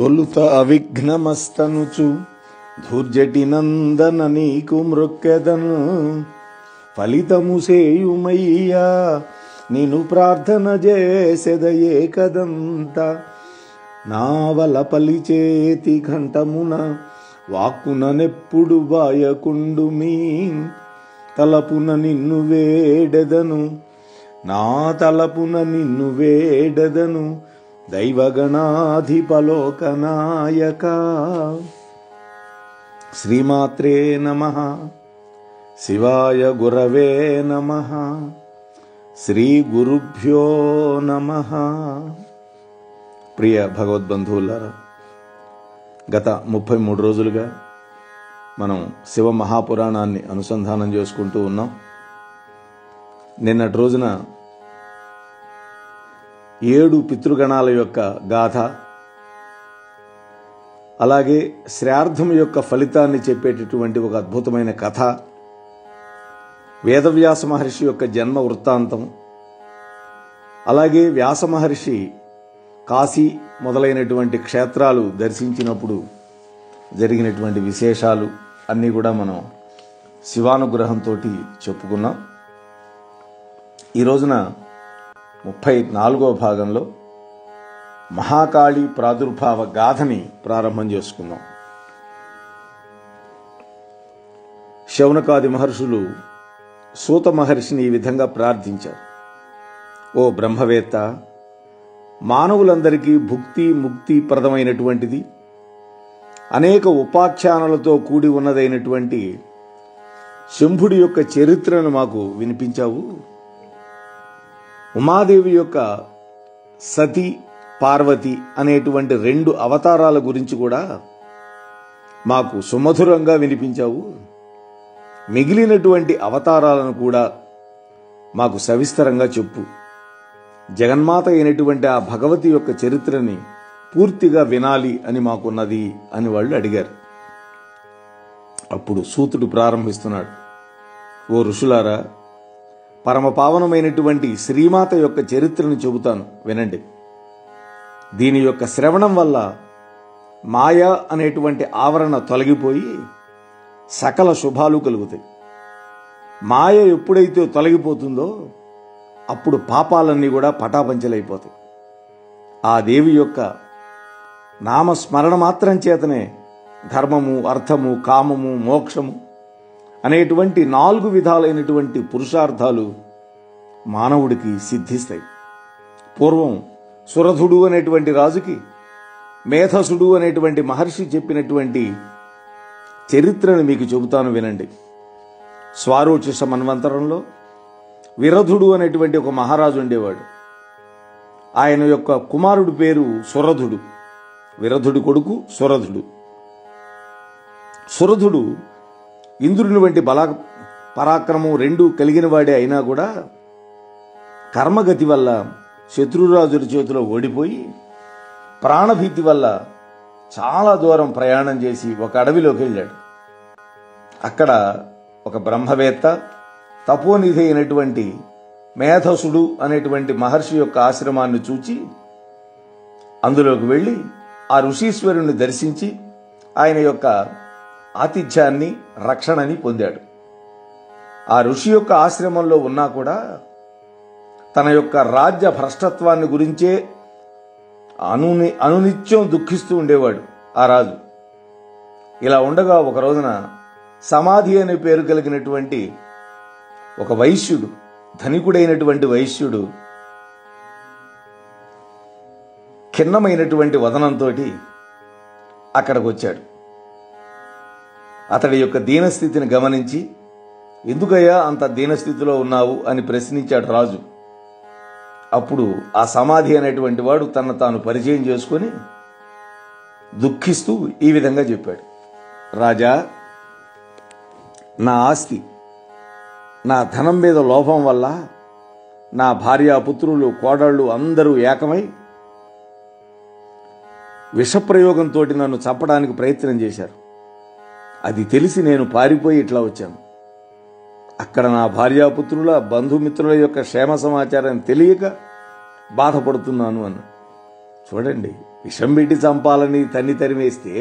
తొలుత అవిఘ్నమస్తనుచు ధూర్జటి నందన నీకు మృక్కెదను ఫలితము సేయుమయ్యా నిను ప్రార్థన చేసెద ఏకదంత నావల పలిచేతి ఘంటమున వాక్కున నెప్పుడు బాయకుండు మీ తలపున నిన్ను వేడెదను నా తలపున నిన్ను వేడెదను దైవగణాధిపలోకనాయక. శ్రీమాత్రే నమః. శివాయ గురవే నమః. శ్రీ గురుభ్యో నమః. ప్రియ భగవద్బంధువులారా, గత 33 రోజులుగా మనం శివ మహాపురాణాన్ని అనుసంధానం చేసుకుంటూ ఉన్నాం. నిన్నటి రోజున 7 పితృగణాల యొక్క గాథ, అలాగే శ్రార్థం యొక్క ఫలితాన్ని చెప్పేటటువంటి ఒక అద్భుతమైన కథ, వేదవ్యాస మహర్షి యొక్క జన్మ వృత్తాంతం, అలాగే వ్యాస మహర్షి కాశీ మొదలైనటువంటి క్షేత్రాలు దర్శించినప్పుడు జరిగినటువంటి విశేషాలు అన్నీ కూడా మనం శివానుగ్రహంతో చెప్పుకున్నాం. ఈ రోజున 34వ భాగంలో మహాకాళి ప్రాదుర్భావ గాథని ప్రారంభం చేసుకుందాం. శౌనకాది మహర్షులు సూత మహర్షిని ఈ విధంగా ప్రార్థించారు. ఓ బ్రహ్మవేత్త, మానవులందరికీ భుక్తి ముక్తి ప్రదమైనటువంటిది, అనేక ఉపాఖ్యానాలతో కూడి ఉన్నదైనటువంటి శంభుడి యొక్క చరిత్రను మాకు వినిపించావు. ఉమాదేవి యొక్క సతి పార్వతి అనేటువంటి 2 అవతారాల గురించి కూడా మాకు సుమధురంగా వినిపించావు. మిగిలినటువంటి అవతారాలను కూడా మాకు సవిస్తరంగా చెప్పు. జగన్మాత అయినటువంటి ఆ భగవతి యొక్క చరిత్రని పూర్తిగా వినాలి అని మాకున్నది అని వాళ్ళు అడిగారు. అప్పుడు సూతుడు ప్రారంభిస్తున్నాడు. ఓ ఋషులారా, పరమ పావనమైనటువంటి శ్రీమాత యొక్క చరిత్రను చెబుతాను, వినండి. దీని యొక్క శ్రవణం వల్ల మాయ అనేటువంటి ఆవరణ తొలగిపోయి సకల శుభాలు కలుగుతాయి. మాయ ఎప్పుడైతే తొలగిపోతుందో అప్పుడు పాపాలన్నీ కూడా పటాపంచలైపోతాయి. ఆ దేవి యొక్క నామస్మరణ మాత్రం చేతనే ధర్మము, అర్థము, కామము, మోక్షము అనేటువంటి 4 విధాలైనటువంటి పురుషార్థాలు మానవుడికి సిద్ధిస్తాయి. పూర్వం సురధుడు అనేటువంటి రాజుకి మేధసుడు అనేటువంటి మహర్షి చెప్పినటువంటి చరిత్రను మీకు చెబుతాను, వినండి. స్వారోచిష మన్వంతరంలో విరధుడు అనేటువంటి ఒక మహారాజు ఉండేవాడు. ఆయన యొక్క కుమారుడి పేరు సురధుడు. విరధుడి కొడుకు సురధుడు. సురధుడు ఇంద్రుని వంటి పరాక్రమం 2 కలిగిన వాడే అయినా కూడా కర్మగతి వల్ల శత్రురాజుల చేతిలో ఓడిపోయి ప్రాణభీతి వల్ల చాలా దూరం ప్రయాణం చేసి ఒక అడవిలోకి వెళ్ళాడు. అక్కడ ఒక బ్రహ్మవేత్త, తపోనిధి అయినటువంటి మేధసుడు అనేటువంటి మహర్షి యొక్క ఆశ్రమాన్ని చూచి అందులోకి వెళ్ళి ఆ ఋషీశ్వరుని దర్శించి ఆయన యొక్క ఆతిథ్యాన్ని, రక్షణని పొందాడు. ఆ ఋషి యొక్క ఆశ్రమంలో ఉన్నా కూడా తన యొక్క రాజ్య భ్రష్టత్వాన్ని గురించే అనునిత్యం దుఃఖిస్తూ ఉండేవాడు ఆ రాజు. ఇలా ఉండగా ఒక రోజున సమాధి అనే పేరు కలిగినటువంటి ఒక వైశ్యుడు, ధనికుడైనటువంటి వైశ్యుడు ఖిన్నమైనటువంటి వదనంతో అక్కడికి వచ్చాడు. అతడి యొక్క దీనస్థితిని గమనించి, ఎందుకయ్యా అంత దీనస్థితిలో ఉన్నావు అని ప్రశ్నించాడు రాజు. అప్పుడు ఆ సమాధి అనేటువంటి వాడు తనను తాను పరిచయం చేసుకొని దుఃఖిస్తూ ఈ విధంగా చెప్పాడు. రాజా, నా ఆస్తి, నా ధనం మీద లోభం వల్ల నా భార్య, పుత్రులు, కోడళ్ళు అందరూ ఏకమై విషప్రయోగంతో నన్ను చంపడానికి ప్రయత్నం చేశారు. అది తెలిసి నేను పారిపోయి ఇట్లా వచ్చాను. అక్కడ నా భార్యాపుత్రుల, బంధుమిత్రుల యొక్క క్షేమ సమాచారం తెలియక బాధపడుతున్నాను అన్నాడు. చూడండి, విషం పెట్టి చంపాలని తరిమేస్తే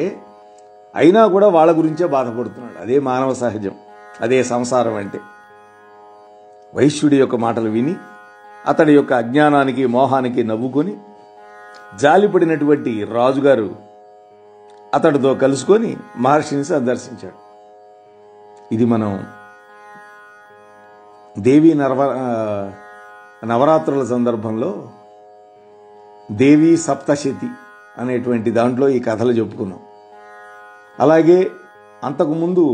అయినా కూడా వాళ్ళ గురించే బాధపడుతున్నాడు. అదే మానవ సహజం, అదే సంసారం అంటే. వైశ్యుడి యొక్క మాటలు విని అతడి యొక్క అజ్ఞానానికి మోహానికి నవ్వుకొని జాలిపడినటువంటి రాజుగారు అతడితో కలుసుకొని మహర్షిని సందర్శించాడు. ఇది మనం దేవీ నవరాత్రుల సందర్భంలో దేవీ సప్తశతి అనేటువంటి దాంట్లో ఈ కథలు చెప్పుకున్నాం. అలాగే అంతకుముందు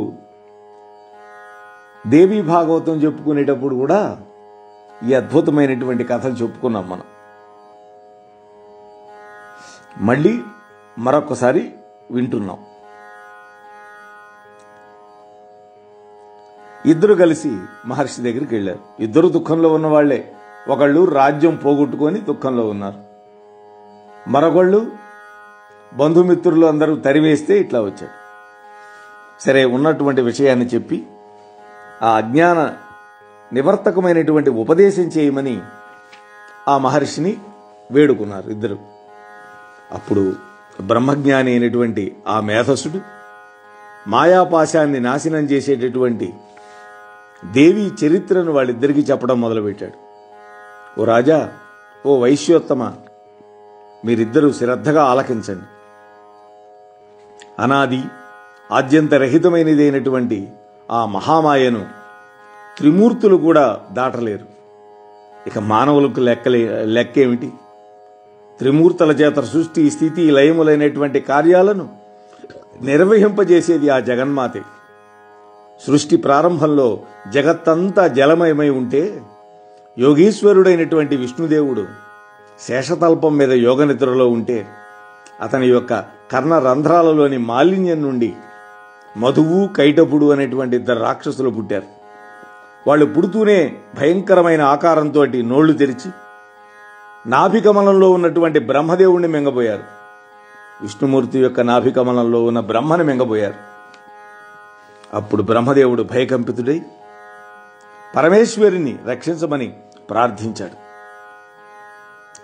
దేవీ భాగవతం చెప్పుకునేటప్పుడు కూడా ఈ అద్భుతమైనటువంటి కథలు చెప్పుకున్నాం మనం. మళ్ళీ మరొకసారి వింటున్నాం. ఇద్దరు కలిసి మహర్షి దగ్గరికి వెళ్ళారు. ఇద్దరు దుఃఖంలో ఉన్నవాళ్లే. ఒకళ్ళు రాజ్యం పోగొట్టుకొని దుఃఖంలో ఉన్నారు, మరొకళ్ళు బంధుమిత్రులు అందరూ తరివేస్తే ఇట్లా వచ్చాడు. సరే, ఉన్నటువంటి విషయాన్ని చెప్పి ఆ అజ్ఞాన నివర్తకమైనటువంటి ఉపదేశం చేయమని ఆ మహర్షిని వేడుకున్నారు ఇద్దరు. అప్పుడు బ్రహ్మజ్ఞాని అయినటువంటి ఆ మేధస్సుడు మాయాపాశాన్ని నాశనం చేసేటటువంటి దేవి చరిత్రను వాళ్ళిద్దరికీ చెప్పడం మొదలుపెట్టాడు. ఓ రాజా, ఓ వైశ్యోత్తమ, మీరిద్దరూ శ్రద్ధగా ఆలకించండి. అనాది ఆద్యంతరహితమైనదైనటువంటి ఆ మహామాయను త్రిమూర్తులు కూడా దాటలేరు. ఇక మానవులకు లెక్కేమిటి? త్రిమూర్తుల చేత సృష్టి స్థితి లయములైనటువంటి కార్యాలను నిర్వహింపజేసేది ఆ జగన్మాతే. సృష్టి ప్రారంభంలో జగత్తంతా జలమయమై ఉంటే యోగీశ్వరుడైనటువంటి విష్ణుదేవుడు శేషతల్పం మీద యోగ నిద్రలో ఉంటే అతని యొక్క కర్ణ రంధ్రాలలోని మాలిన్యం నుండి మధువు కైటపుడు అనేటువంటి ఇద్దరు రాక్షసులు పుట్టారు. వాళ్ళు పుడుతూనే భయంకరమైన ఆకారంతో నోళ్లు తెరిచి నాభికమలంలో ఉన్నటువంటి బ్రహ్మదేవుణ్ణి మింగబోయారు. విష్ణుమూర్తి యొక్క నాభికమలంలో ఉన్న బ్రహ్మని మింగబోయారు. అప్పుడు బ్రహ్మదేవుడు భయకంపితుడై పరమేశ్వరిని రక్షించమని ప్రార్థించాడు.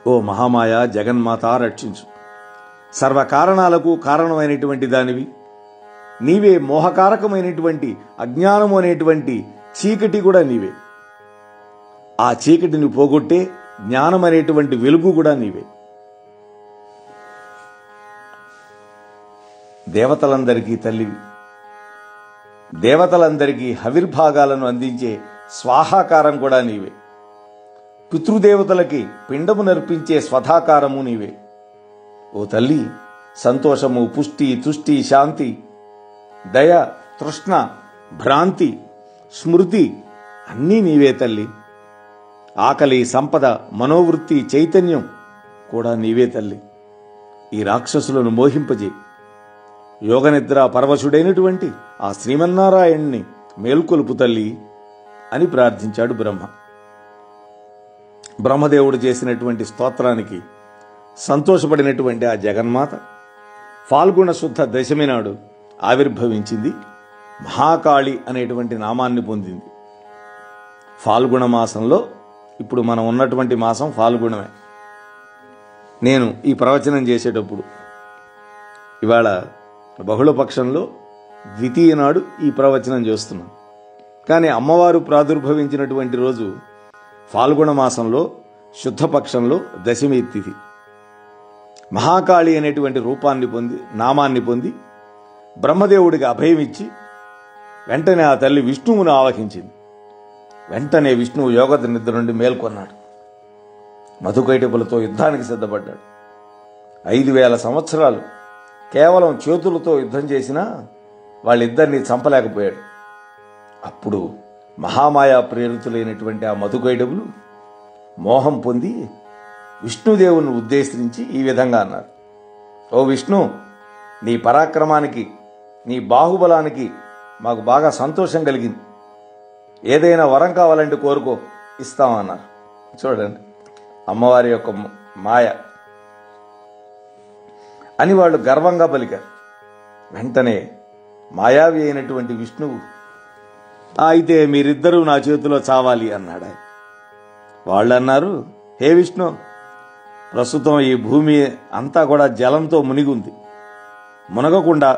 ఓ మహామాయ, జగన్మాత, రక్షించు. సర్వకారణాలకు కారణమైనటువంటి దానివి నీవే. మోహకారకమైనటువంటి అజ్ఞానము అనేటువంటి చీకటి కూడా నీవే. ఆ చీకటిని పోగొట్టే జ్ఞానం అనేటువంటి వెలుగు కూడా నీవే. దేవతలందరికీ తల్లివి. దేవతలందరికీ హవిర్భాగాలను అందించే స్వాహాకారం కూడా నీవే. పితృదేవతలకి పిండము నర్పించే స్వధాకారము నీవే. ఓ తల్లి, సంతోషము, పుష్టి, తుష్టి, శాంతి, దయ, తృష్ణ, భ్రాంతి, స్మృతి అన్నీ నీవే తల్లి. ఆకలి, సంపద, మనోవృత్తి, చైతన్యం కూడా నీవే తల్లి. ఈ రాక్షసులను మోహింపజే. యోగనిద్ర పరవశుడైనటువంటి ఆ శ్రీమన్నారాయణ్ణి మేల్కొలుపు తల్లి అని ప్రార్థించాడు బ్రహ్మ. బ్రహ్మదేవుడు చేసినటువంటి స్తోత్రానికి సంతోషపడినటువంటి ఆ జగన్మాత ఫాల్గుణ శుద్ధ దశమి నాడు ఆవిర్భవించింది. మహాకాళి అనేటువంటి నామాన్ని పొందింది. ఫాల్గుణ మాసంలో, ఇప్పుడు మనం ఉన్నటువంటి మాసం ఫాల్గుణమే. నేను ఈ ప్రవచనం చేసేటప్పుడు ఇవాళ బహుళపక్షంలో ద్వితీయ నాడు ఈ ప్రవచనం చేస్తున్నాను. కానీ అమ్మవారు ప్రాదుర్భవించినటువంటి రోజు ఫాల్గుణ మాసంలో శుద్ధపక్షంలో దశమి తిథి. మహాకాళి అనేటువంటి రూపాన్ని పొంది, నామాన్ని పొంది బ్రహ్మదేవుడికి అభయం ఇచ్చి వెంటనే ఆ తల్లి విష్ణువును ఆవహించింది. వెంటనే విష్ణువు యోగ నిద్ర నుండి మేల్కొన్నాడు. మధుకైటపులతో యుద్ధానికి సిద్ధపడ్డాడు. 5000 సంవత్సరాలు కేవలం చేతులతో యుద్ధం చేసినా వాళ్ళిద్దరినీ చంపలేకపోయాడు. అప్పుడు మహామాయా ప్రేరితులైనటువంటి ఆ మధుకైటపులు మోహం పొంది విష్ణుదేవుని ఉద్దేశించి ఈ విధంగా అన్నారు: ఓ విష్ణు, నీ పరాక్రమానికి, నీ బాహుబలానికి మాకు బాగా సంతోషం కలిగింది. ఏదైనా వరం కావాలంటే కోరుకో, ఇస్తామన్నారు. చూడండి, అమ్మవారి యొక్క మాయ అని వాళ్ళు గర్వంగా పలికారు. వెంటనే మాయావి అయినటువంటి విష్ణువు, అయితే మీరిద్దరూ నా చేతిలో చావాలి అన్నాడు. ఆయన వాళ్ళు అన్నారు: హే విష్ణు, ప్రస్తుతం ఈ భూమి అంతా కూడా జలంతో మునిగి ఉంది. మునగకుండా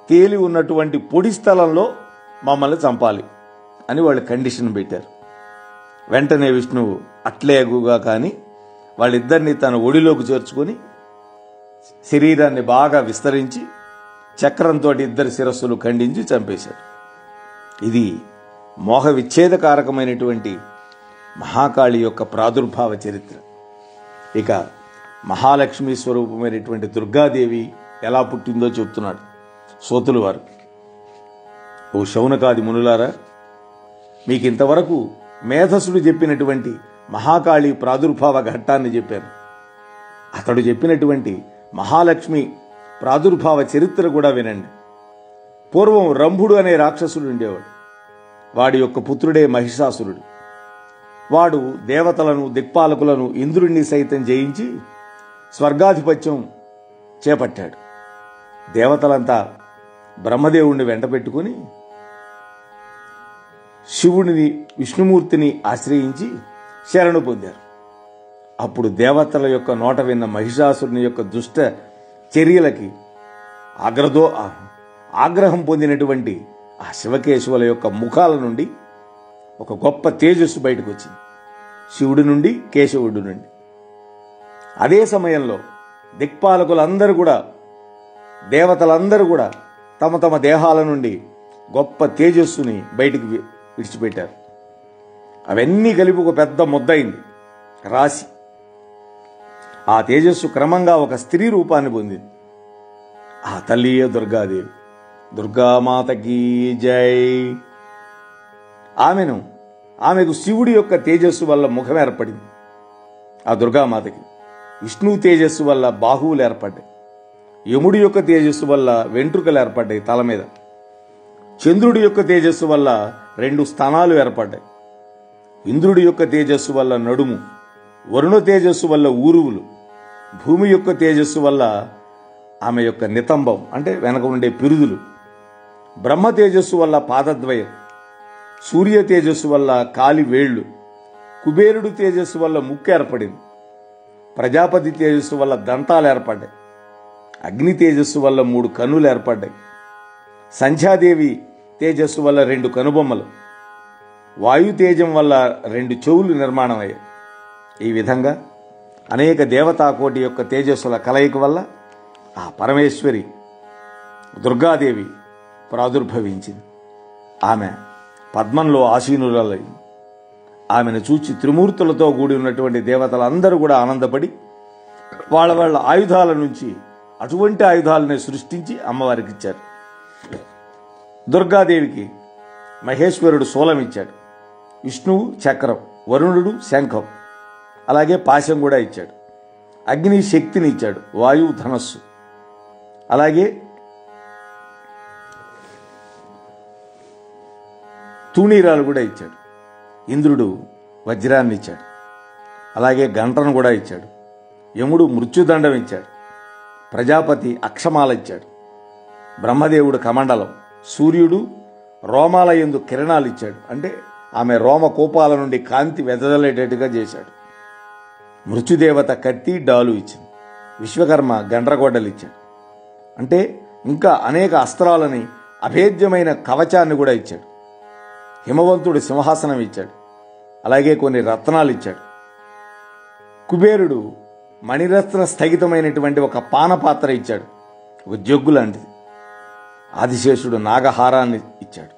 తేలి ఉన్నటువంటి పొడి స్థలంలో మమ్మల్ని చంపాలి అని వాళ్ళు కండిషన్ పెట్టారు. వెంటనే విష్ణువు అట్లేగుగా కానీ వాళ్ళిద్దరినీ తన ఒడిలోకి చేర్చుకొని శరీరాన్ని బాగా విస్తరించి చక్రంతో ఇద్దరి శిరస్సులు ఖండించి చంపేశాడు. ఇది మోహ విచ్ఛేదకారకమైనటువంటి మహాకాళి యొక్క ప్రాదుర్భావ చరిత్ర. ఇక మహాలక్ష్మి స్వరూపమైనటువంటి దుర్గాదేవి ఎలా పుట్టిందో చెప్తున్నాడు సోతులు వారు. ఓ శౌనకాది మునులారా, మీకు ఇంతవరకు మేధస్సుడు చెప్పినటువంటి మహాకాళి ప్రాదుర్భావ ఘట్టాన్ని చెప్పాను. అతడు చెప్పినటువంటి మహాలక్ష్మి ప్రాదుర్భావ చరిత్ర కూడా వినండి. పూర్వం రంభుడు అనే రాక్షసుడు ఉండేవాడు. వాడి యొక్క పుత్రుడే మహిషాసురుడు. వాడు దేవతలను, దిక్పాలకులను, ఇంద్రుణ్ణి సైతం జయించి స్వర్గాధిపత్యం చేపట్టాడు. దేవతలంతా బ్రహ్మదేవుణ్ణి వెంట పెట్టుకుని శివుడిని, విష్ణుమూర్తిని ఆశ్రయించి శరణు పొందారు. అప్పుడు దేవతల యొక్క నోట విన్న మహిషాసురుని యొక్క దుష్ట చర్యలకి ఆగ్రహం పొందినటువంటి ఆ శివకేశవుల యొక్క ముఖాల నుండి ఒక గొప్ప తేజస్సు బయటకు వచ్చింది, శివుడి నుండి, కేశవుడి నుండి. అదే సమయంలో దిక్పాలకులందరూ కూడా, దేవతలందరూ కూడా తమ తమ దేహాల నుండి గొప్ప తేజస్సుని బయటికి విడిచిపెట్టారు. అవన్నీ కలిపి ఒక పెద్ద ముద్దయింది, రాశి. ఆ తేజస్సు క్రమంగా ఒక స్త్రీ రూపాన్ని పొందింది. ఆ తల్లియే దుర్గాదేవి. దుర్గామాతకి జై. ఆమెకు శివుడి యొక్క తేజస్సు వల్ల ముఖం ఏర్పడింది. ఆ దుర్గామాతకి విష్ణు తేజస్సు వల్ల బాహువులు ఏర్పడ్డాయి. యముడి యొక్క తేజస్సు వల్ల వెంట్రుకలు ఏర్పడ్డాయి తల మీద. చంద్రుడి యొక్క తేజస్సు వల్ల 2 స్థానాలు ఏర్పడ్డాయి. ఇంద్రుడి యొక్క తేజస్సు వల్ల నడుము, వరుణ తేజస్సు వల్ల ఊరువులు, భూమి యొక్క తేజస్సు వల్ల ఆమె యొక్క నితంబం అంటే వెనక ఉండే పిరుదులు, బ్రహ్మ తేజస్సు వల్ల పాదద్వయం, సూర్య తేజస్సు వల్ల కాలి వేళ్లు, కుబేరుడు తేజస్సు వల్ల ముక్కు ఏర్పడింది, ప్రజాపతి తేజస్సు వల్ల దంతాలు ఏర్పడ్డాయి, అగ్ని తేజస్సు వల్ల 3 కన్నులు ఏర్పడ్డాయి, సంధ్యాదేవి తేజస్సు వల్ల 2 కనుబొమ్మలు, వాయు తేజం వల్ల 2 చెవులు నిర్మాణం అయ్యాయి. ఈ విధంగా అనేక దేవతాకోటి యొక్క తేజస్సుల కలయిక వల్ల ఆ పరమేశ్వరి దుర్గాదేవి ప్రాదుర్భవించింది. ఆమె పద్మంలో ఆసీనులైంది. ఆమెను చూచి త్రిమూర్తులతో కూడి ఉన్నటువంటి దేవతలందరూ కూడా ఆనందపడి వాళ్ళ ఆయుధాల నుంచి అటువంటి ఆయుధాలని సృష్టించి అమ్మవారికి ఇచ్చారు. దుర్గాదేవికి మహేశ్వరుడు శూలం ఇచ్చాడు, విష్ణువు చక్రం, వరుణుడు శంఖం, అలాగే పాశం కూడా ఇచ్చాడు. అగ్ని శక్తిని ఇచ్చాడు, వాయువు ధనస్సు, అలాగే తూణీరాలు కూడా ఇచ్చాడు. ఇంద్రుడు వజ్రాన్ని ఇచ్చాడు, అలాగే గంటను కూడా ఇచ్చాడు. యముడు మృత్యుదండం ఇచ్చాడు, ప్రజాపతి అక్షమాల ఇచ్చాడు, బ్రహ్మదేవుడు కమండలం, సూర్యుడు రోమాల యందు కిరణాలు ఇచ్చాడు, అంటే ఆమె రోమ కోపాల నుండి కాంతి వెదజల్లేటట్టుగా చేశాడు. మృత్యుదేవత కత్తి, డాలు ఇచ్చింది. విశ్వకర్మ గండ్రగొడ్డలు ఇచ్చాడు, అంటే ఇంకా అనేక అస్త్రాలని, అభేద్యమైన కవచాన్ని కూడా ఇచ్చాడు. హిమవంతుడు సింహాసనం ఇచ్చాడు, అలాగే కొన్ని రత్నాలు ఇచ్చాడు. కుబేరుడు మణిరత్న స్థగితమైనటువంటి ఒక పానపాత్ర ఇచ్చాడు, ఒక జగ్గు లాంటిది. ఆదిశేషుడు నాగహారాన్ని ఇచ్చాడు.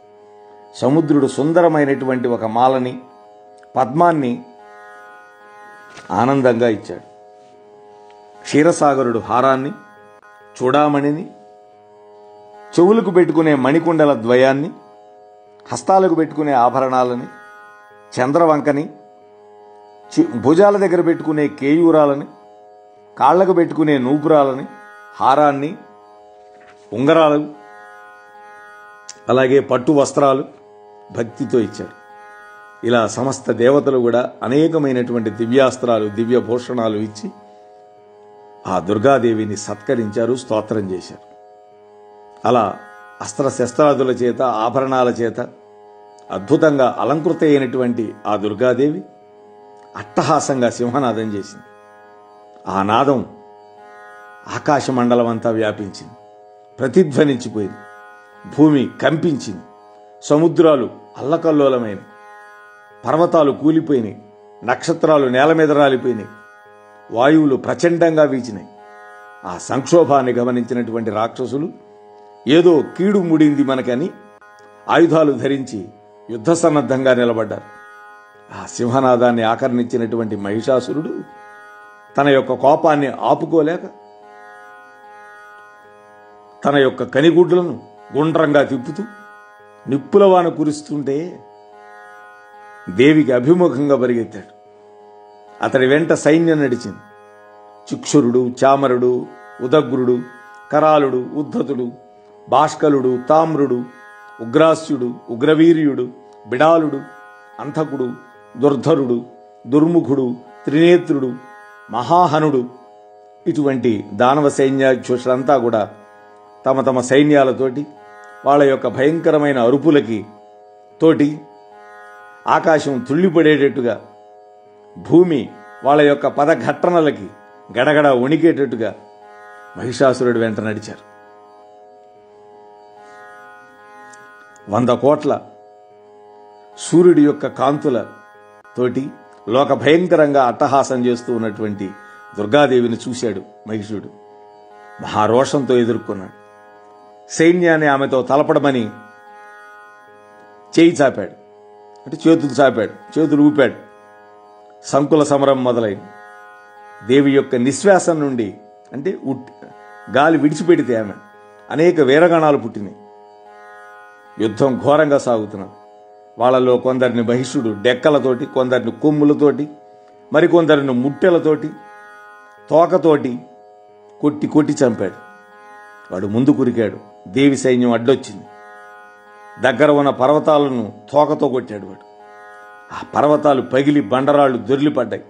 సముద్రుడు సుందరమైనటువంటి ఒక మాలని, పద్మాన్ని ఆనందంగా ఇచ్చాడు. క్షీరసాగరుడు హారాన్ని, చూడామణిని, చెవులకు పెట్టుకునే మణికుండల ద్వయాన్ని, హస్తాలకు పెట్టుకునే ఆభరణాలని, చంద్రవంకని, భుజాల దగ్గర పెట్టుకునే కేయూరాలని, కాళ్లకు పెట్టుకునే నూపురాలని, హారాన్ని, ఉంగరాలు, అలాగే పట్టు వస్త్రాలు భక్తితో ఇచ్చాడు. ఇలా సమస్త దేవతలు కూడా అనేకమైనటువంటి దివ్యాస్త్రాలు, దివ్య భూషణాలు ఇచ్చి ఆ దుర్గాదేవిని సత్కరించారు, స్తోత్రం చేశారు. అలా అస్త్రశస్త్రాదుల చేత, ఆభరణాల చేత అద్భుతంగా అలంకృత అయినటువంటి ఆ దుర్గాదేవి అట్టహాసంగా సింహనాదం చేసింది. ఆ నాదం ఆకాశమండలం అంతా వ్యాపించింది, ప్రతిధ్వనించిపోయింది. భూమి కంపించింది, సముద్రాలు అల్లకల్లోలమైనవి, పర్వతాలు కూలిపోయినాయి, నక్షత్రాలు నేల మీద రాలిపోయినాయి, వాయువులు ప్రచండంగా వీచినాయి. ఆ సంక్షోభాన్ని గమనించినటువంటి రాక్షసులు ఏదో కీడు ముడింది మనకని ఆయుధాలు ధరించి యుద్ధ సన్నద్ధంగా నిలబడ్డారు. ఆ సింహనాదాన్ని ఆకర్ణించినటువంటి మహిషాసురుడు తన యొక్క కోపాన్ని ఆపుకోలేక తన యొక్క కనిగుడ్లను గుండ్రంగా తిప్పుతూ నిప్పులవాన కురుస్తుంటే దేవికి అభిముఖంగా పరిగెత్తాడు. అతడి వెంట సైన్యం నడిచింది. చిక్షురుడు, చామరుడు, ఉదగ్రుడు, కరాలుడు, ఉద్ధతుడు, భాష్కలుడు, తామ్రుడు, ఉగ్రాస్యుడు, ఉగ్రవీర్యుడు, బిడాలుడు, అంతకుడు, దుర్ధరుడు, దుర్ముఖుడు, త్రినేత్రుడు, మహాహనుడు, ఇటువంటి దానవ సైన్యాధ్యక్షులంతా కూడా తమ తమ సైన్యాలతోటి వాళ్ళ యొక్క భయంకరమైన అరుపులకి తోటి ఆకాశం తుళ్ళిపడేటట్టుగా, భూమి వాళ్ళ యొక్క పదఘట్టనలకి గడగడ వణికేటట్టుగా మహిషాసురుడు వెంట నడిచారు. 100 కోట్ల సూర్యుడి యొక్క కాంతుల తోటి లోక భయంకరంగా అట్టహాసం చేస్తూ ఉన్నటువంటి దుర్గాదేవిని చూశాడు మహిషుడు. మహారోషంతో ఎదుర్కొన్నాడు. సైన్యాన్ని ఆమెతో తలపడమని చేయి చాపాడు, అంటే చేతులు చాపాడు, చేతులు ఊపాడు. సంకుల సమరం మొదలైంది. దేవి యొక్క నిశ్వాసం నుండి, అంటే గాలి విడిచిపెడితే ఆమె అనేక వీరగణాలు పుట్టినాయి. యుద్ధం ఘోరంగా సాగుతున్నది. వాళ్ళలో కొందరిని మహిషుడు డెక్కలతోటి, కొందరిని కొమ్ములతోటి, మరికొందరిని ముట్టెలతోటి, తోకతోటి కొట్టి కొట్టి చంపాడు. వాడు ముందు కురికాడు. దేవి సైన్యం అడ్డొచ్చింది. దగ్గర ఉన్న పర్వతాలను తోకతో కొట్టాడు వాడు. ఆ పర్వతాలు పగిలి బండరాళ్లు దొర్లిపడ్డాయి.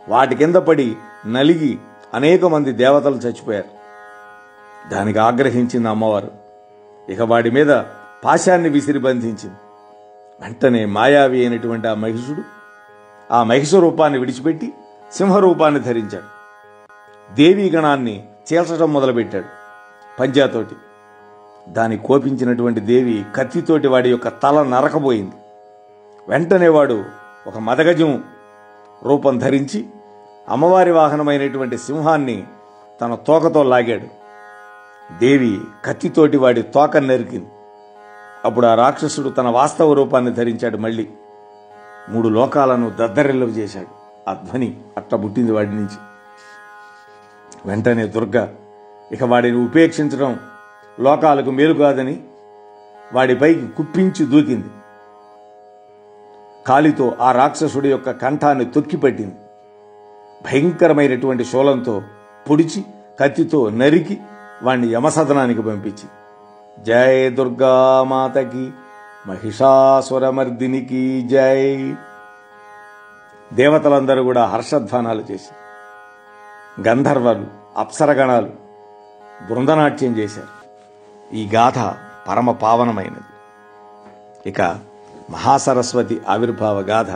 వాటి కింద పడి నలిగి అనేక మంది దేవతలు చచ్చిపోయారు. దానికి ఆగ్రహించింది అమ్మవారు. ఇక వాడి మీద పాశాన్ని విసిరి బంధించింది. వెంటనే మాయావి అయినటువంటి ఆ మహిషుడు ఆ మహిష రూపాన్ని విడిచిపెట్టి సింహరూపాన్ని ధరించాడు. దేవీ గణాన్ని చీల్చడం మొదలుపెట్టాడు పంజాతోటి. దాని కోపించినటువంటి దేవి కత్తితోటి వాడి యొక్క తల నరకబోయింది. వెంటనే వాడు ఒక మదగజం రూపం ధరించి అమ్మవారి వాహనమైనటువంటి సింహాన్ని తన తోకతో లాగాడు. దేవి కత్తితోటి వాడి తోక నరికింది. అప్పుడు ఆ రాక్షసుడు తన వాస్తవ రూపాన్ని ధరించాడు. మళ్ళీ 3 లోకాలను దద్దరిల్లవి చేశాడు. ఆ ధ్వని అట్ట పుట్టింది వాడి నుంచి. వెంటనే దుర్గ ఇక వాడిని ఉపేక్షించడం లోకాలకు మేలు కాదని వాడిపైకి కుప్పించి దూకింది. కాలితో ఆ రాక్షసుడి యొక్క కంఠాన్ని తొక్కిపట్టింది. భయంకరమైనటువంటి శూలంతో పొడిచి కత్తితో నరికి వాణ్ణి యమసదనానికి పంపించి, జై దుర్గామాతకి, మహిషాసురమర్దినికి జై. దేవతలందరూ కూడా హర్షధ్వానాలు చేసి, గంధర్వలు, అప్సరగణాలు బృందనాట్యం చేశారు. ఈ గాథ పరమ పావనమైనది. ఇక మహాసరస్వతి ఆవిర్భావ గాథ,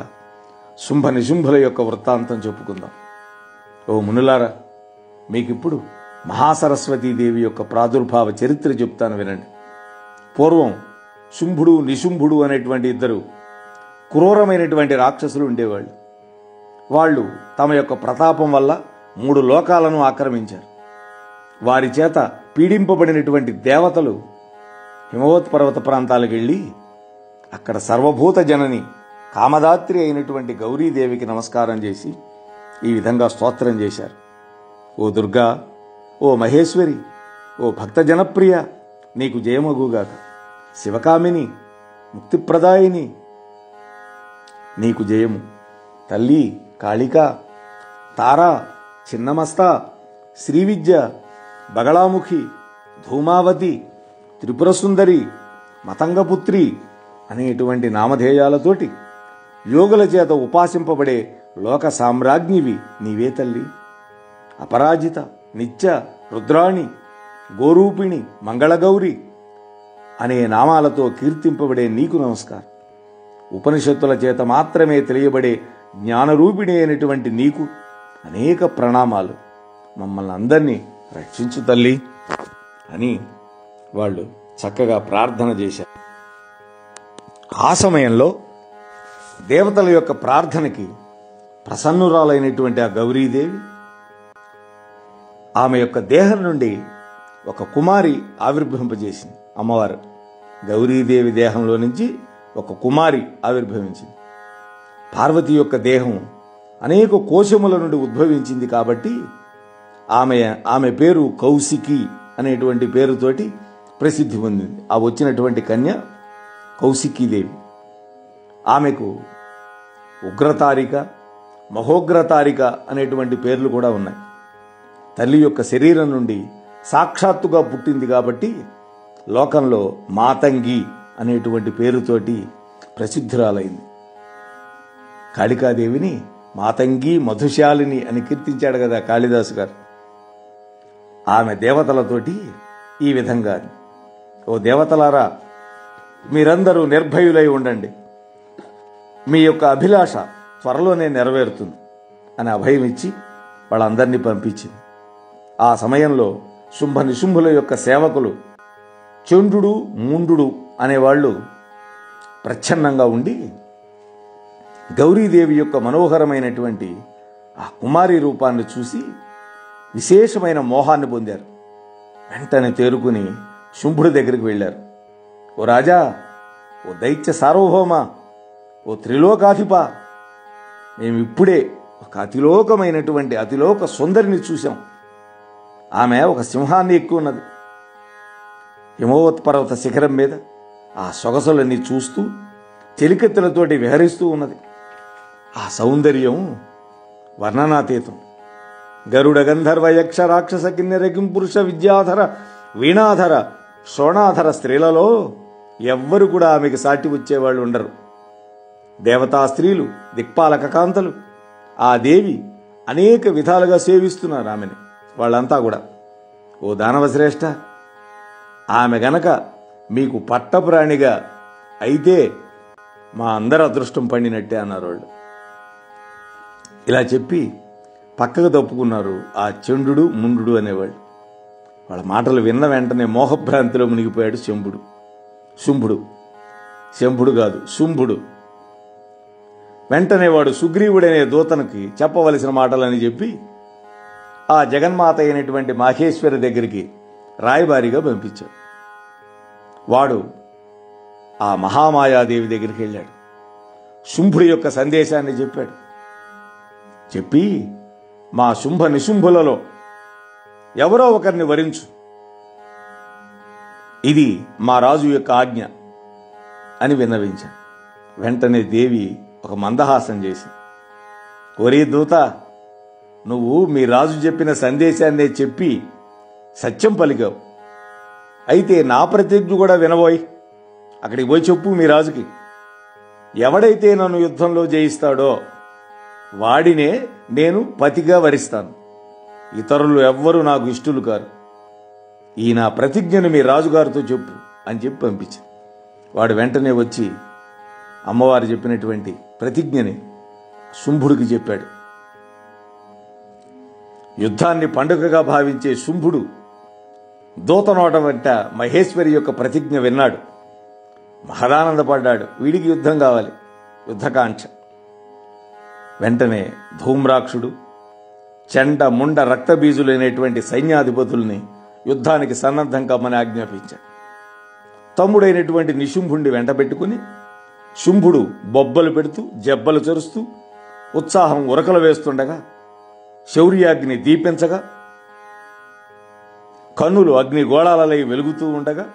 శుంభ నిశుంభుల యొక్క వృత్తాంతం చెప్పుకుందాం. ఓ మునులారా, మీకిప్పుడు మహాసరస్వతీదేవి యొక్క ప్రాదుర్భావ చరిత్ర చెప్తాను వినండి. పూర్వం శుంభుడు నిశుంభుడు అనేటువంటి 2 క్రూరమైనటువంటి రాక్షసులు ఉండేవాళ్ళు. వాళ్ళు తమ యొక్క ప్రతాపం వల్ల 3 లోకాలను ఆక్రమించారు. వారి చేత పీడింపబడినటువంటి దేవతలు హిమవత్ ప్రాంతాలకు వెళ్ళి అక్కడ సర్వభూత జనని కామదాత్రి అయినటువంటి గౌరీదేవికి నమస్కారం చేసి ఈ విధంగా స్తోత్రం చేశారు. ఓ దుర్గా, ఓ మహేశ్వరి, ఓ భక్త జనప్రియ, నీకు జయమగుగాక. శివకామిని, ముక్తిప్రదాయిని, నీకు జయము. తల్లి కాళిక, తారా, చిన్నమస్త, శ్రీవిద్య, బగళాముఖి, ధూమావతి, త్రిపురసుందరి, మతంగపుత్రి అనేటువంటి నామధేయాలతోటి యోగుల చేత ఉపాసింపబడే లోక సామ్రాజ్ఞివి నీవే తల్లి. అపరాజిత, నిత్య, రుద్రాణి, గోరూపిణి, మంగళగౌరి అనే నామాలతో కీర్తింపబడే నీకు నమస్కారం. ఉపనిషత్తుల చేత మాత్రమే తెలియబడే జ్ఞానరూపిణి అయినటువంటి నీకు అనేక ప్రణామాలు, మమ్మల్ని అందరినీ రక్షించు తల్లి అని వాళ్ళు చక్కగా ప్రార్థన చేశారు. ఆ సమయంలో దేవతల యొక్క ప్రార్థనకి ప్రసన్నురాలైనటువంటి ఆ గౌరీదేవి, ఆమె యొక్క దేహం నుండి ఒక కుమారి ఆవిర్భవింపజేసింది. అమ్మవారు గౌరీదేవి దేహంలో నుంచి ఒక కుమారి ఆవిర్భవించింది. పార్వతి యొక్క దేహం అనేక కోశముల నుండి ఉద్భవించింది కాబట్టి ఆమె పేరు కౌశికి అనేటువంటి పేరుతోటి ప్రసిద్ధి పొందింది. ఆ వచ్చినటువంటి కన్య కౌశికీదేవి. ఆమెకు ఉగ్రతారిక, మహోగ్రతారిక అనేటువంటి పేర్లు కూడా ఉన్నాయి. తల్లి యొక్క శరీరం నుండి సాక్షాత్తుగా పుట్టింది కాబట్టి లోకంలో మాతంగి అనేటువంటి పేరుతోటి ప్రసిద్ధురాలైంది. కాళికాదేవిని మాతంగి మధుశాలిని అని కీర్తించాడు కదా కాళిదాసు గారు. ఆమె దేవతలతోటి ఈ విధంగా, ఓ దేవతలారా, మీరందరూ నిర్భయులై ఉండండి, మీ యొక్క అభిలాష త్వరలోనే నెరవేరుతుంది అని అభయం ఇచ్చి వాళ్ళందరినీ పంపించింది. ఆ సమయంలో శుంభ నిశుంభుల యొక్క సేవకులు చండు ముండు అనేవాళ్ళు ప్రచ్ఛన్నంగా ఉండి గౌరీదేవి యొక్క మనోహరమైనటువంటి ఆ కుమారి రూపాన్ని చూసి విశేషమైన మోహాన్ని పొందారు. వెంటనే తేరుకుని శుంభుడి దగ్గరికి వెళ్ళారు. ఓ రాజా, ఓ దైత్య సార్వభౌమ, ఓ త్రిలోకాధిప, మేము ఇప్పుడే ఒక అతిలోకమైనటువంటి అతిలోక సుందరిని చూశాం. ఆమె ఒక సింహాన్ని ఎక్కువ ఉన్నది. హిమవత్పర్వత శిఖరం మీద ఆ సొగసులన్నీ చూస్తూ చెలికత్తెలతోటి విహరిస్తూ ఉన్నది. ఆ సౌందర్యం వర్ణనాతీతం. గరుడ గంధర్వ యక్ష రాక్షస కిన్నెర కింపురుష విద్యాధర వీణాధర శోణాధర స్త్రీలలో ఎవ్వరు కూడా ఆమెకు సాటి వచ్చేవాళ్ళు ఉండరు. దేవతా స్త్రీలు, దిక్పాలక కాంతలు ఆ దేవి అనేక విధాలుగా సేవిస్తున్నారు ఆమెని. వాళ్ళంతా కూడా, ఓ దానవశ్రేష్ఠ, ఆమె గనక మీకు పట్టప్రాణిగా అయితే మా అందరి అదృష్టం పండినట్టే అన్నారు వాళ్ళు. ఇలా చెప్పి పక్కకు తప్పుకున్నారు ఆ చండు ముండు అనేవాళ్ళు. వాళ్ళ మాటలు విన్న వెంటనే మోహభ్రాంతిలో మునిగిపోయాడు శంభుడు కాదు శుంభుడు. వెంటనే వాడు సుగ్రీవుడనే దూతనికి చెప్పవలసిన మాటలని చెప్పి ఆ జగన్మాత అయినటువంటి మాహేశ్వరి దగ్గరికి రాయబారిగా పంపించాడు. వాడు ఆ మహామాయాదేవి దగ్గరికి వెళ్ళాడు. శుంభుడి యొక్క సందేశాన్ని చెప్పాడు. చెప్పి, మా శుంభ నిశుంభులలో ఎవరో ఒకరిని వరించు, ఇది మా రాజు యొక్క ఆజ్ఞ అని విన్నవించాడు. వెంటనే దేవి ఒక మందహాసం చేసి, ఒరే దూత, నువ్వు మీ రాజు చెప్పిన సందేశాన్నే చెప్పి సత్యం పలికావు. అయితే నా ప్రతిజ్ఞ కూడా వినబోయ్, అక్కడికి పోయి చెప్పు మీ రాజుకి, ఎవడైతే నన్ను యుద్ధంలో జయిస్తాడో వాడినే నేను పతిగా వరిస్తాను. ఇతరులు ఎవ్వరూ నాకు ఇష్టలు కారు. ఈ నా ప్రతిజ్ఞను మీ రాజుగారితో చెప్పు అని చెప్పి పంపించి వాడు వెంటనే వచ్చి అమ్మవారు చెప్పినటువంటి ప్రతిజ్ఞని శుంభుడికి చెప్పాడు. యుద్ధాన్ని పండుగగా భావించే శుంభుడు దూతనోట వెంట మహేశ్వరి యొక్క ప్రతిజ్ఞ విన్నాడు. మహదానందపడ్డాడు. వీడికి యుద్ధం కావాలి, యుద్ధకాంక్ష. వెంటనే ధూమ్రాక్షుడు, చండ ముండ రక్తబీజులైనటువంటి సైన్యాధిపతుల్ని యుద్ధానికి సన్నద్ధం కమ్మని ఆజ్ఞాపించాడు. తమ్ముడైనటువంటి నిశుంభుణ్ణి వెంట పెట్టుకుని శుంభుడు బొబ్బలు పెడుతూ జబ్బలు చరుస్తూ ఉత్సాహం ఉరకలు వేస్తుండగా, శౌర్యాగ్ని దీపించగా, కన్నులు అగ్నిగోళాలై వెలుగుతూ ఉండగా,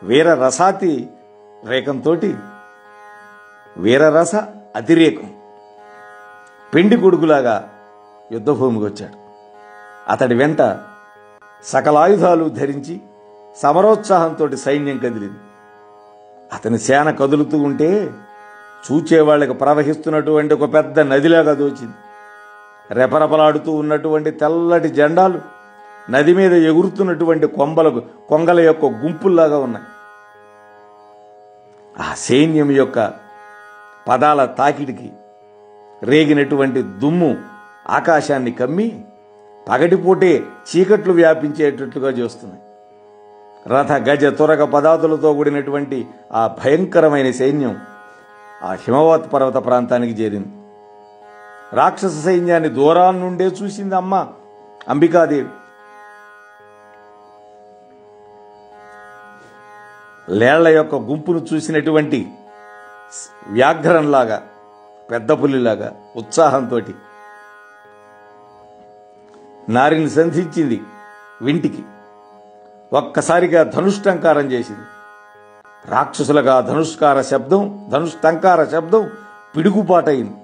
వీరరసాతి రేకంతో వీరరస అతిరేకం పెండి కొడుకులాగా యుద్ధభూమికి వచ్చాడు. అతడి వెంట సకలాయుధాలు ధరించి సమరోత్సాహంతో సైన్యం కదిలింది. అతని సేన కదులుతూ ఉంటే చూచేవాళ్ళకి ప్రవహిస్తున్నటువంటి ఒక పెద్ద నదిలాగా దోచింది. రెపరెపలాడుతూ ఉన్నటువంటి తెల్లటి జెండాలు నది మీద ఎగురుతున్నటువంటి కొంగల యొక్క గుంపుల్లాగా ఉన్నాయి. ఆ సైన్యం యొక్క పదాల తాకిడికి రేగినటువంటి దుమ్ము ఆకాశాన్ని కమ్మి పగటిపూటే చీకట్లు వ్యాపించేటట్లుగా చేస్తున్నాయి. రథ గజ తురగ పదాతులతో కూడినటువంటి ఆ భయంకరమైన సైన్యం ఆ హిమవత్ పర్వత ప్రాంతానికి చేరింది. రాక్షస సైన్యాన్ని దూరాల నుండే చూసింది అమ్మ అంబికాదేవి. లేళ్ల యొక్క గుంపును చూసినటువంటి వ్యాఘ్రంలాగా, పెద్ద పులిలాగా ఉత్సాహంతో నారిని సంధించింది. వింటికి ఒక్కసారిగా ధనుష్టంకారం చేసింది. రాక్షసులుగా ధనుష్టంకార శబ్దం పిడుగుపాటైంది.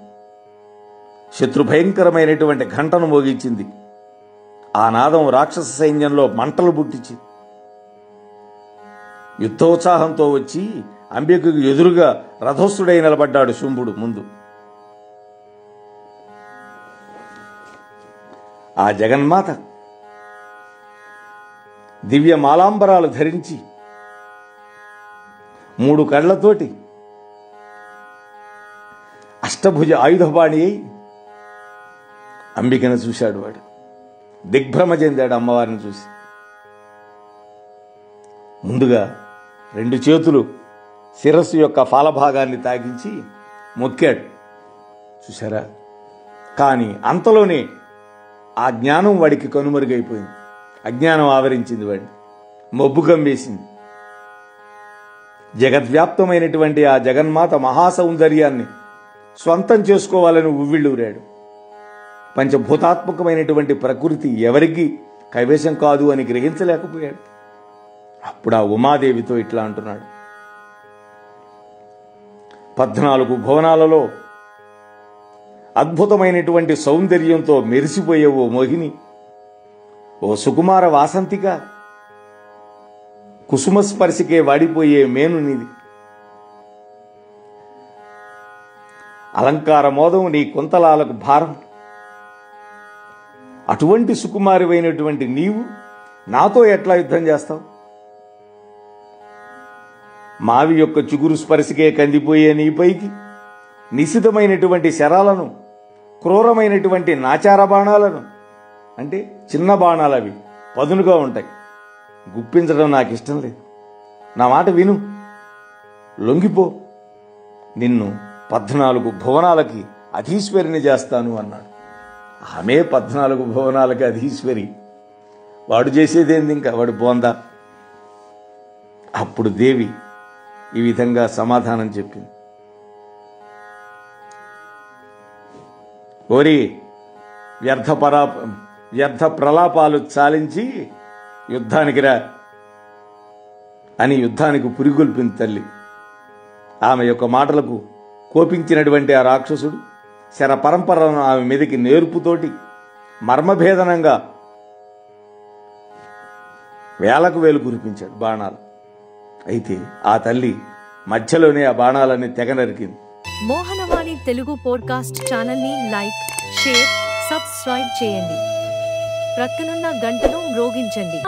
శత్రుభయంకరమైనటువంటి ఘంటను మోగించింది. ఆ నాదం రాక్షస సైన్యంలో మంటలు పుట్టించింది. యుద్ధోత్సాహంతో వచ్చి అంబికకు ఎదురుగా రథోత్సుడై నిలబడ్డాడు శుంభుడు ముందు. ఆ జగన్మాత దివ్య మాలాంబరాలు ధరించి 3 కళ్లతోటి అష్టభుజ ఆయుధబాణి అయి అంబికను చూశాడు. వాడు దిగ్భ్రమ చెందాడు అమ్మవారిని చూసి. ముందుగా 2 చేతులు శిరస్సు యొక్క ఫాలభాగాన్ని తాగించి మొక్కాడు. చూశారా? కానీ అంతలోనే ఆ జ్ఞానం వాడికి కనుమరుగైపోయింది. అజ్ఞానం ఆవరించింది వాడిని, మబ్బు కమ్మేసింది. జగద్వ్యాప్తమైనటువంటి ఆ జగన్మాత మహాసౌందర్యాన్ని స్వంతం చేసుకోవాలని ఉవ్విళ్ళూరాడు. పంచభూతాత్మకమైనటువంటి ప్రకృతి ఎవరికి కైవశం కాదు అని గ్రహించలేకపోయాడు. అప్పుడు ఆ ఉమాదేవితో ఇట్లా అంటున్నాడు: 14 భువనాలలో అద్భుతమైనటువంటి సౌందర్యంతో మెరిసిపోయే ఓ మోహిని, ఓ సుకుమార వాసంతిక, కుసుమస్పర్శికే వాడిపోయే మేను నీది. అలంకార మోదం నీ కుంతలాలకు భారం. అటువంటి సుకుమారివైనటువంటి నీవు నాతో ఎట్లా యుద్ధం చేస్తావు? మావి యొక్క చిగురు స్పర్శికే కందిపోయే నీపైకి నిశితమైనటువంటి శరాలను, క్రూరమైనటువంటి నాచార బాణాలను, అంటే చిన్న బాణాలు, అవి పదునుగా ఉంటాయి, గుప్పించడం నాకు ఇష్టం లేదు. నా మాట విను, లొంగిపో, నిన్ను 14 భువనాలకి అధీశ్వరిని చేస్తాను అన్నాడు. ఆమె 14 భువనాలకి అధీశ్వరి. వాడు చేసేదేంది, ఇంకా వాడు బోందా. అప్పుడు దేవి ఈ విధంగా సమాధానం చెప్పింది: ఓరి వ్యర్థ ప్రలాపాలు చాలించి యుద్ధానికి రా అని యుద్ధానికి పురిగొల్పింది తల్లి. ఆమె యొక్క మాటలకు కోపించినటువంటి ఆ రాక్షసుడు శర పరంపరను ఆమె మీదకి నేర్పుతోటి మర్మభేదనంగా వేలకు వేలు కురిపించాడు బాణాలు. అయితే ఆ తల్లి మధ్యలోనే ఆ బాణాలన్నీ తెగ నరికింది. మోహనవాణి తెలుగు పోడ్కాస్ట్ ఛానల్ ని లైక్, షేర్, సబ్స్క్రైబ్ చేయండి. ప్రక్కనున్న గంటను మ్రోగించండి.